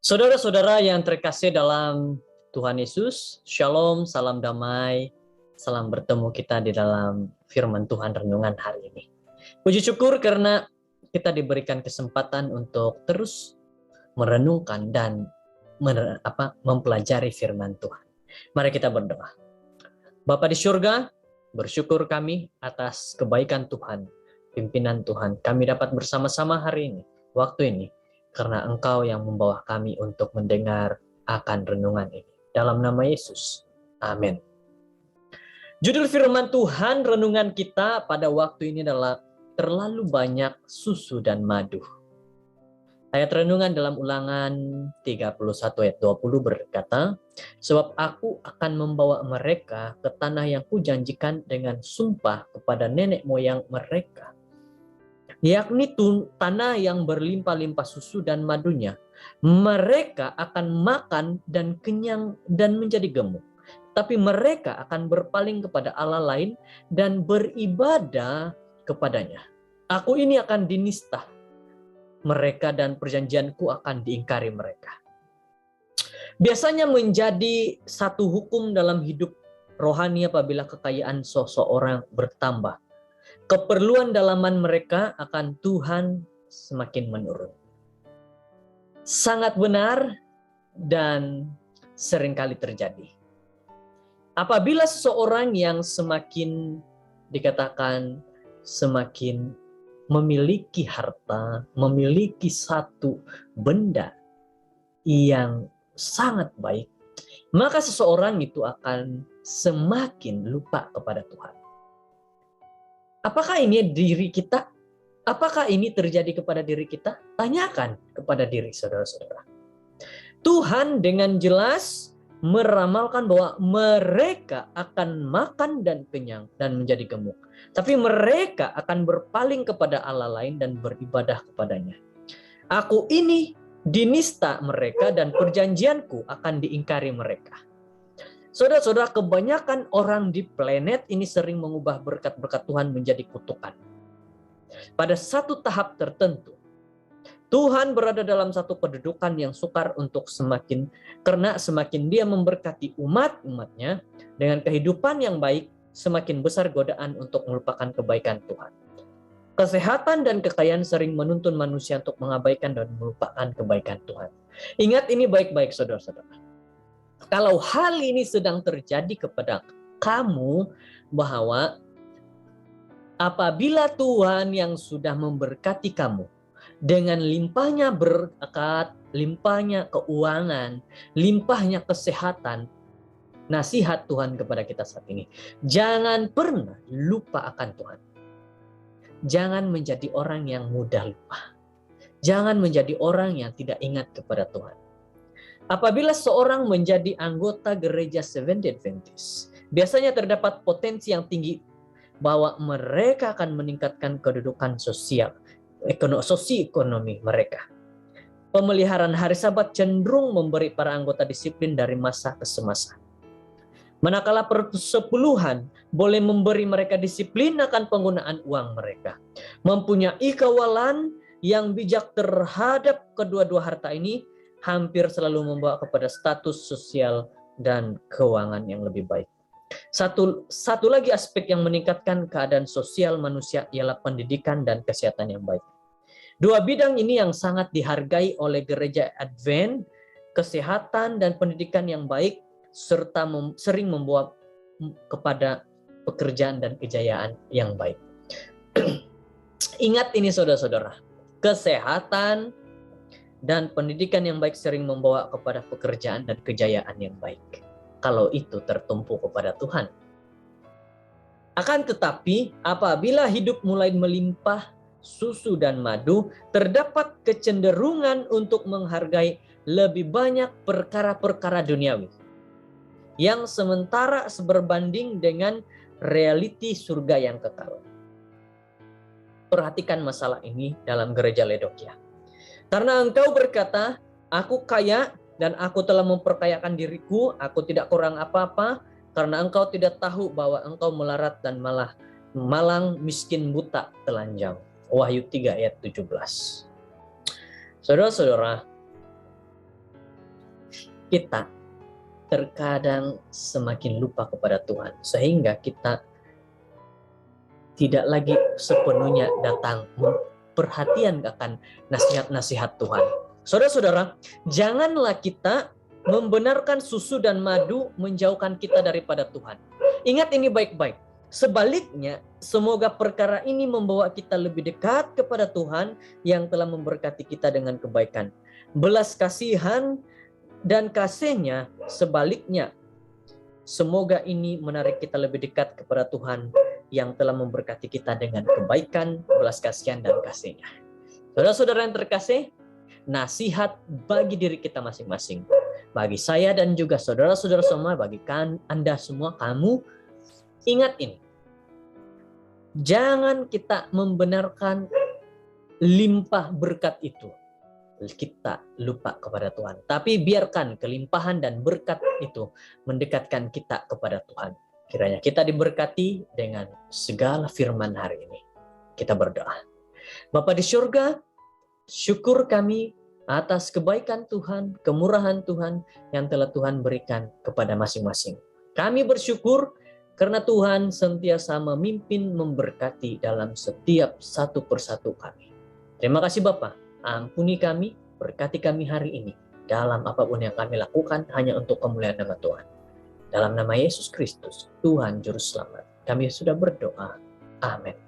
Saudara-saudara yang terkasih dalam Tuhan Yesus, Shalom, salam damai, salam bertemu kita di dalam firman Tuhan renungan hari ini. Puji syukur karena kita diberikan kesempatan untuk terus merenungkan dan mempelajari firman Tuhan. Mari kita berdoa. Bapa di surga, bersyukur kami atas kebaikan Tuhan, pimpinan Tuhan. Kami dapat bersama-sama hari ini, waktu ini, karena Engkau yang membawa kami untuk mendengar akan renungan ini. Dalam nama Yesus, amin. Judul firman Tuhan renungan kita pada waktu ini adalah terlalu banyak susu dan madu. Ayat renungan dalam Ulangan 31 ayat 20 berkata, sebab aku akan membawa mereka ke tanah yang kujanjikan dengan sumpah kepada nenek moyang mereka, yakni tanah yang berlimpah-limpah susu dan madunya. Mereka akan makan dan kenyang dan menjadi gemuk. Tapi mereka akan berpaling kepada Allah lain dan beribadah kepadanya. Aku ini akan dinista mereka dan perjanjianku akan diingkari mereka. Biasanya menjadi satu hukum dalam hidup rohani apabila kekayaan seseorang bertambah, keperluan dalaman mereka akan Tuhan semakin menurun. Sangat benar dan seringkali terjadi. Apabila seseorang yang semakin dikatakan semakin memiliki harta, memiliki satu benda yang sangat baik, maka seseorang itu akan semakin lupa kepada Tuhan. Apakah ini diri kita? Apakah ini terjadi kepada diri kita? Tanyakan kepada diri saudara-saudara. Tuhan dengan jelas meramalkan bahwa mereka akan makan dan kenyang dan menjadi gemuk. Tapi mereka akan berpaling kepada Allah lain dan beribadah kepadanya. Aku ini dinista mereka dan perjanjianku akan diingkari mereka. Saudara-saudara, kebanyakan orang di planet ini sering mengubah berkat-berkat Tuhan menjadi kutukan. Pada satu tahap tertentu, Tuhan berada dalam satu kedudukan yang sukar untuk semakin dia memberkati umat-umatnya dengan kehidupan yang baik, semakin besar godaan untuk melupakan kebaikan Tuhan. Kesehatan dan kekayaan sering menuntun manusia untuk mengabaikan dan melupakan kebaikan Tuhan. Ingat ini baik-baik saudara-saudara. Kalau hal ini sedang terjadi kepada kamu, bahwa apabila Tuhan yang sudah memberkati kamu dengan limpahnya berkat, limpahnya keuangan, limpahnya kesehatan, nasihat Tuhan kepada kita saat ini, jangan pernah lupa akan Tuhan. Jangan menjadi orang yang mudah lupa. Jangan menjadi orang yang tidak ingat kepada Tuhan. Apabila seorang menjadi anggota gereja Seventh-day Adventist, biasanya terdapat potensi yang tinggi bahwa mereka akan meningkatkan kedudukan sosioekonomi mereka. Pemeliharaan hari Sabat cenderung memberi para anggota disiplin dari masa ke semasa. Manakala persepuluhan boleh memberi mereka disiplin akan penggunaan uang mereka. Mempunyai kawalan yang bijak terhadap kedua-dua harta ini hampir selalu membawa kepada status sosial dan keuangan yang lebih baik. Satu lagi aspek yang meningkatkan keadaan sosial manusia ialah pendidikan dan kesehatan yang baik. Dua bidang ini yang sangat dihargai oleh gereja Advent, kesehatan dan pendidikan yang baik, serta sering membawa kepada pekerjaan dan kejayaan yang baik. Ingat ini saudara-saudara, kesehatan dan pendidikan yang baik sering membawa kepada pekerjaan dan kejayaan yang baik, kalau itu tertumpu kepada Tuhan. Akan tetapi, apabila hidup mulai melimpah susu dan madu, terdapat kecenderungan untuk menghargai lebih banyak perkara-perkara duniawi, yang sementara berbanding dengan realiti surga yang kekal. Perhatikan masalah ini dalam gereja Laodikia. Karena engkau berkata, aku kaya dan aku telah memperkayakan diriku, aku tidak kurang apa-apa, karena engkau tidak tahu bahwa engkau melarat dan malang, miskin, buta, telanjang. Wahyu 3 ayat 17. Saudara-saudara, kita terkadang semakin lupa kepada Tuhan, sehingga kita tidak lagi sepenuhnya datang perhatian akan nasihat-nasihat Tuhan. Saudara-saudara, janganlah kita membenarkan susu dan madu menjauhkan kita daripada Tuhan. Ingat ini baik-baik. Sebaliknya, semoga perkara ini membawa kita lebih dekat kepada Tuhan yang telah memberkati kita dengan kebaikan. Belas kasihan dan kasih-Nya sebaliknya, semoga ini menarik kita lebih dekat kepada Tuhan yang telah memberkati kita dengan kebaikan, belas kasihan, dan kasih-Nya. Saudara-saudara yang terkasih, nasihat bagi diri kita masing-masing. Bagi saya dan juga saudara-saudara semua, bagi Anda semua, kamu, ingat ini. Jangan kita membenarkan limpah berkat itu, kita lupa kepada Tuhan. Tapi biarkan kelimpahan dan berkat itu mendekatkan kita kepada Tuhan. Kiranya kita diberkati dengan segala firman hari ini. Kita berdoa. Bapa di surga, syukur kami atas kebaikan Tuhan, kemurahan Tuhan yang telah Tuhan berikan kepada masing-masing. Kami bersyukur karena Tuhan sentiasa memimpin, memberkati dalam setiap satu persatu kami. Terima kasih Bapa. Ampuni kami, berkati kami hari ini. Dalam apapun yang kami lakukan hanya untuk kemuliaan nama Tuhan. Dalam nama Yesus Kristus, Tuhan Juru Selamat, kami sudah berdoa. Amin.